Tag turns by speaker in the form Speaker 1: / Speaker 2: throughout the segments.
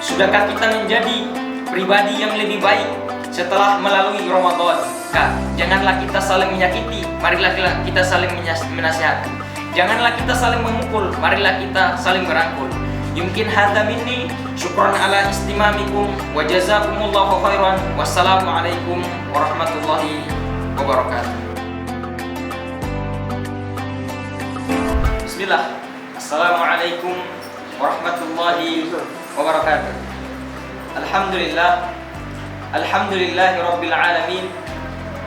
Speaker 1: Sudahkah kita menjadi pribadi yang lebih baik setelah melalui Ramadan? Janganlah kita saling menyakiti, marilah kita saling menasihati. Janganlah kita saling memukul, marilah kita saling merangkul. Yumkin hadza minni, syukran ala istimamikum wa jazakumullahu khairan. Wassalamualaikum warahmatullahi wabarakatuh. Bismillah. Assalamualaikum warahmatullahi wabarakatuh. Alhamdulillahi rabbil alamin.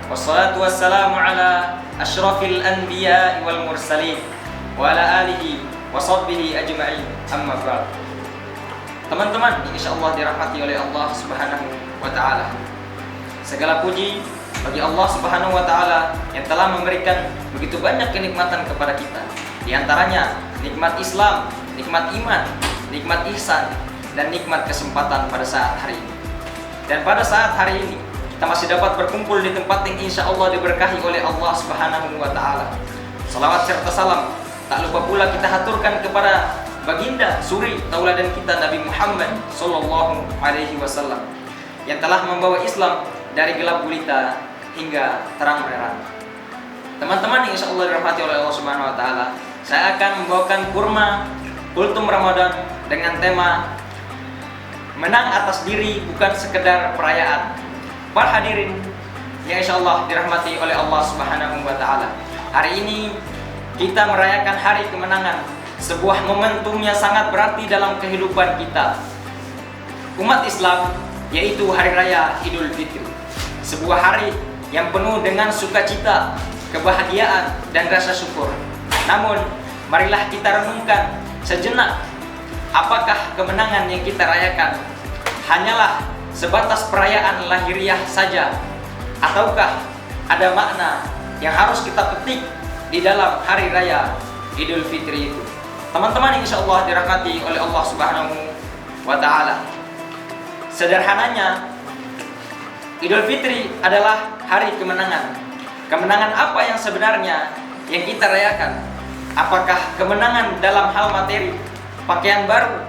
Speaker 1: Wassalatu wassalamu ala asyrafil anbiya wal mursalin wa ala alihi wa sahbihi ajma'in. Amma ba'd. Teman-teman, insyaallah dirahmati oleh Allah Subhanahu wa taala. Segala puji bagi Allah Subhanahu wa taala yang telah memberikan begitu banyak kenikmatan kepada kita. Di antaranya nikmat Islam, nikmat iman, nikmat ihsan, dan nikmat kesempatan pada saat hari ini. Dan pada saat hari ini kita masih dapat berkumpul di tempat yang insya Allah diberkahi oleh Allah Subhanahu wa taala. Salawat serta salam tak lupa pula kita haturkan kepada baginda suri tauladan kita Nabi Muhammad sallallahu alaihi wasallam yang telah membawa Islam dari gelap gulita hingga terang benderang. Teman-teman yang insya Allah dirahmati oleh Allah Subhanahu wa taala, saya akan membawakan kurma kultum Ramadan dengan tema menang atas diri bukan sekedar perayaan. Para hadirin yang insya Allah dirahmati oleh Allah Subhanahu wa taala, hari ini kita merayakan hari kemenangan, sebuah momentum yang sangat berarti dalam kehidupan kita umat Islam, yaitu Hari Raya Idul Fitri. Sebuah hari yang penuh dengan sukacita, kebahagiaan, dan rasa syukur. Namun, marilah kita renungkan sejenak, apakah kemenangan yang kita rayakan hanyalah sebatas perayaan lahiriah saja, ataukah ada makna yang harus kita petik di dalam Hari Raya Idul Fitri itu? Teman-teman insya Allah dirahmati oleh Allah Subhanahu wa ta'ala, sederhananya Idul Fitri adalah hari kemenangan. Kemenangan apa yang sebenarnya yang kita rayakan? Apakah kemenangan dalam hal materi, pakaian baru,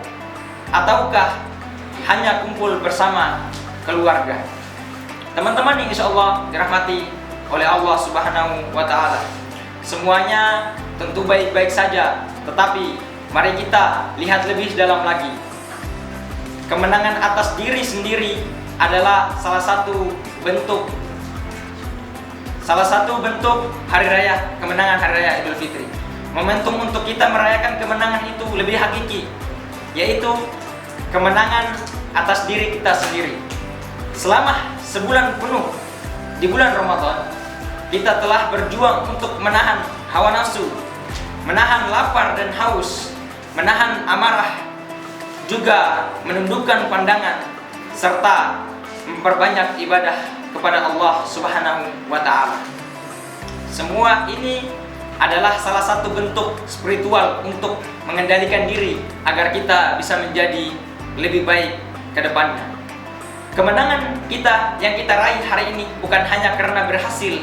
Speaker 1: ataukah hanya kumpul bersama keluarga? Teman-teman yang insya Allah dirahmati oleh Allah Subhanahu wa ta'ala, semuanya tentu baik-baik saja, tetapi mari kita lihat lebih dalam lagi. Kemenangan atas diri sendiri adalah salah satu bentuk hari raya, kemenangan hari raya Idul Fitri. Momentum untuk kita merayakan kemenangan itu lebih hakiki, yaitu kemenangan atas diri kita sendiri. Selama sebulan penuh di bulan Ramadan, kita telah berjuang untuk menahan hawa nafsu, menahan lapar dan haus, menahan amarah, juga menundukkan pandangan, serta memperbanyak ibadah kepada Allah Subhanahu wa ta'ala. Semua ini adalah salah satu bentuk spiritual untuk mengendalikan diri agar kita bisa menjadi lebih baik ke depannya. Kemenangan kita yang kita raih hari ini bukan hanya karena berhasil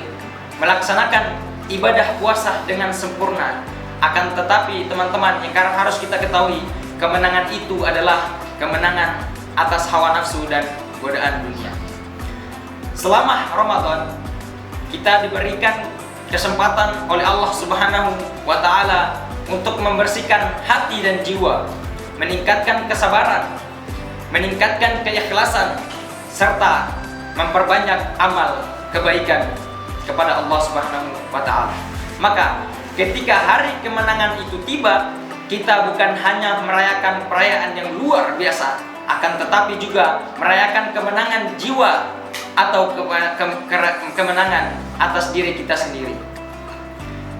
Speaker 1: melaksanakan ibadah puasa dengan sempurna, akan tetapi teman-teman yang harus kita ketahui, kemenangan itu adalah kemenangan atas hawa nafsu dan godaan dunia. Selama Ramadan kita diberikan kesempatan oleh Allah Subhanahu wa ta'ala untuk membersihkan hati dan jiwa, meningkatkan kesabaran, meningkatkan keikhlasan, serta memperbanyak amal kebaikan kepada Allah Subhanahu wa ta'ala. Maka ketika hari kemenangan itu tiba, kita bukan hanya merayakan perayaan yang luar biasa, akan tetapi juga merayakan kemenangan jiwa atau kemenangan atas diri kita sendiri.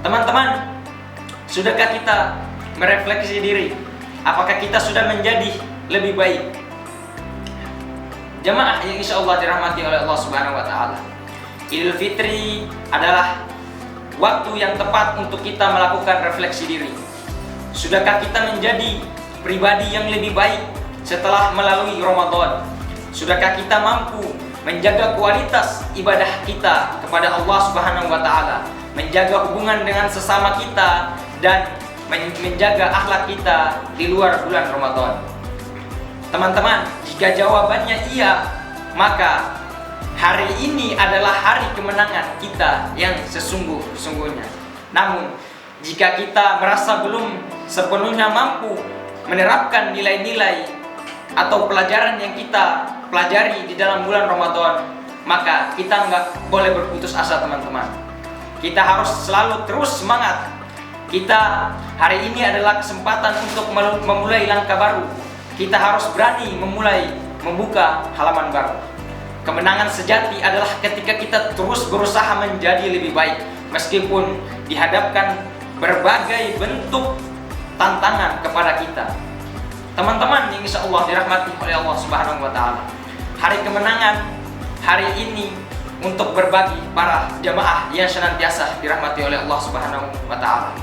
Speaker 1: Teman-teman, sudahkah kita merefleksi diri? Apakah kita sudah menjadi lebih baik? Jamaah yang insya Allah dirahmati oleh Allah Subhanahu wa ta'ala, Idul Fitri adalah waktu yang tepat untuk kita melakukan refleksi diri. Sudahkah kita menjadi pribadi yang lebih baik setelah melalui Ramadan? Sudahkah kita mampu menjaga kualitas ibadah kita kepada Allah Subhanahu wa ta'ala, menjaga hubungan dengan sesama kita, dan menjaga akhlak kita di luar bulan Ramadan? Teman-teman, jika jawabannya iya, maka hari ini adalah hari kemenangan kita yang sesungguh-sungguhnya. Namun, jika kita merasa belum sepenuhnya mampu menerapkan nilai-nilai atau pelajaran yang kita pelajari di dalam bulan Ramadan, maka kita nggak boleh berputus asa, teman-teman. Kita harus selalu terus semangat. Kita hari ini adalah kesempatan untuk memulai langkah baru. Kita harus berani membuka halaman baru. Kemenangan sejati adalah ketika kita terus berusaha menjadi lebih baik, meskipun dihadapkan berbagai bentuk tantangan kepada kita. Teman-teman yang insya Allah dirahmati oleh Allah Subhanahu wa Ta'ala, hari kemenangan hari ini untuk berbagi para jamaah yang senantiasa dirahmati oleh Allah Subhanahu wa Ta'ala.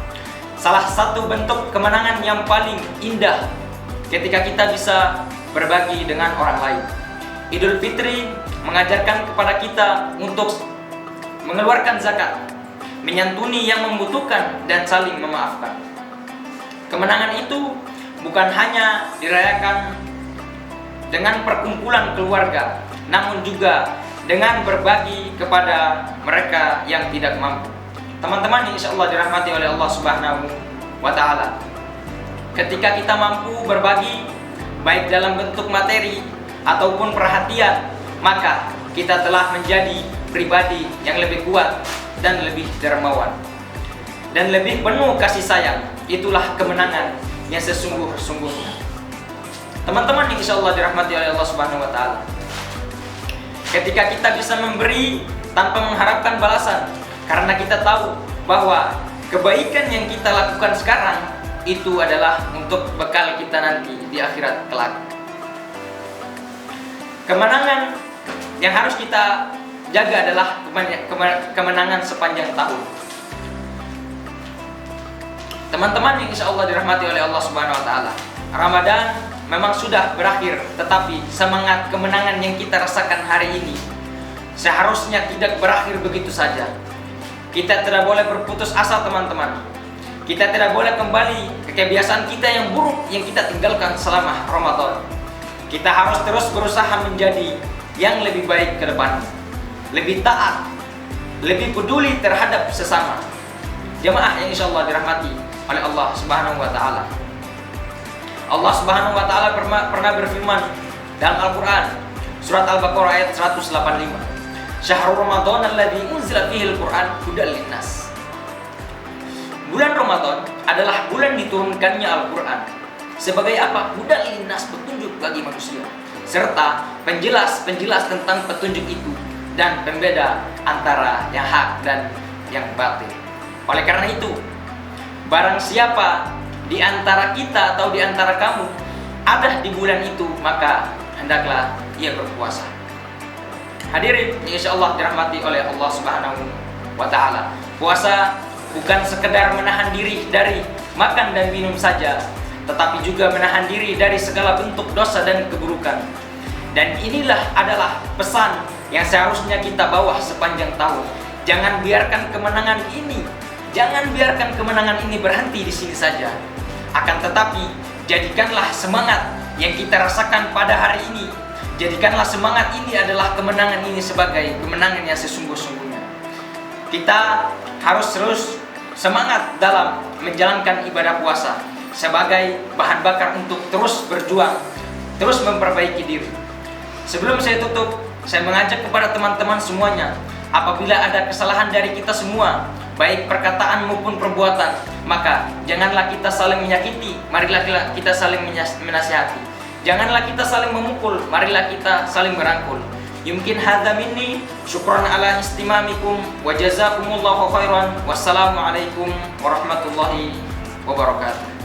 Speaker 1: Salah satu bentuk kemenangan yang paling indah ketika kita bisa berbagi dengan orang lain. Idul Fitri mengajarkan kepada kita untuk mengeluarkan zakat, menyantuni yang membutuhkan, dan saling memaafkan. Kemenangan itu bukan hanya dirayakan dengan perkumpulan keluarga, namun juga dengan berbagi kepada mereka yang tidak mampu. Teman-teman yang insya Allah dirahmati oleh Allah Subhanahu wa Ta'ala, ketika kita mampu berbagi baik dalam bentuk materi ataupun perhatian, maka kita telah menjadi pribadi yang lebih kuat dan lebih dermawan dan lebih penuh kasih sayang. Itulah kemenangan yang sesungguh-sungguhnya. Teman-teman yang insya Allah dirahmati oleh Allah Subhanahu wa Ta'ala, ketika kita bisa memberi tanpa mengharapkan balasan, karena kita tahu bahwa kebaikan yang kita lakukan sekarang itu adalah untuk bekal kita nanti di akhirat kelak. Kemenangan yang harus kita jaga adalah kemenangan sepanjang tahun. Teman-teman yang insya Allah dirahmati oleh Allah Subhanahu wa Ta'ala, Ramadan memang sudah berakhir, tetapi semangat kemenangan yang kita rasakan hari ini seharusnya tidak berakhir begitu saja. Kita tidak boleh berputus asa, teman-teman. Kita tidak boleh kembali ke kebiasaan kita yang buruk yang kita tinggalkan selama Ramadan. Kita harus terus berusaha menjadi yang lebih baik ke depan, lebih taat, lebih peduli terhadap sesama. Jemaah yang insya Allah dirahmati oleh Allah Subhanahu wa Ta'ala, Allah Subhanahu wa Ta'ala pernah berfirman dalam Al-Quran, surat Al-Baqarah ayat 185, Syahrul Ramadan alladzi unzila fihi al-Quran hudal linnas. Bulan Ramadan adalah bulan diturunkannya Al-Quran. Sebagai apa? Hudal linnas, petunjuk bagi manusia, serta penjelas tentang petunjuk itu dan pembeda antara yang hak dan yang batil. Oleh karena itu, barang siapa di antara kita atau di antara kamu ada di bulan itu, maka hendaklah ia berpuasa. Hadirin yang insya Allah dirahmati oleh Allah Subhanahu wa Ta'ala, puasa bukan sekedar menahan diri dari makan dan minum saja, tetapi juga menahan diri dari segala bentuk dosa dan keburukan. Dan inilah adalah pesan yang seharusnya kita bawa sepanjang tahun. Jangan biarkan kemenangan ini berhenti di sini saja. Akan tetapi, jadikanlah semangat yang kita rasakan pada hari ini, jadikanlah semangat ini adalah kemenangan ini sebagai kemenangan yang sesungguh-sungguhnya. Kita harus terus semangat dalam menjalankan ibadah puasa sebagai bahan bakar untuk terus berjuang, terus memperbaiki diri. Sebelum saya tutup, saya mengajak kepada teman-teman semuanya, apabila ada kesalahan dari kita semua, baik perkataan maupun perbuatan, maka janganlah kita saling menyakiti, marilah kita saling menasihati. Janganlah kita saling memukul, marilah kita saling merangkul. Yumkin hadza minni, syukran ala istimamikum wa jazakumullahu khairan. Wassalamualaikum warahmatullahi wabarakatuh.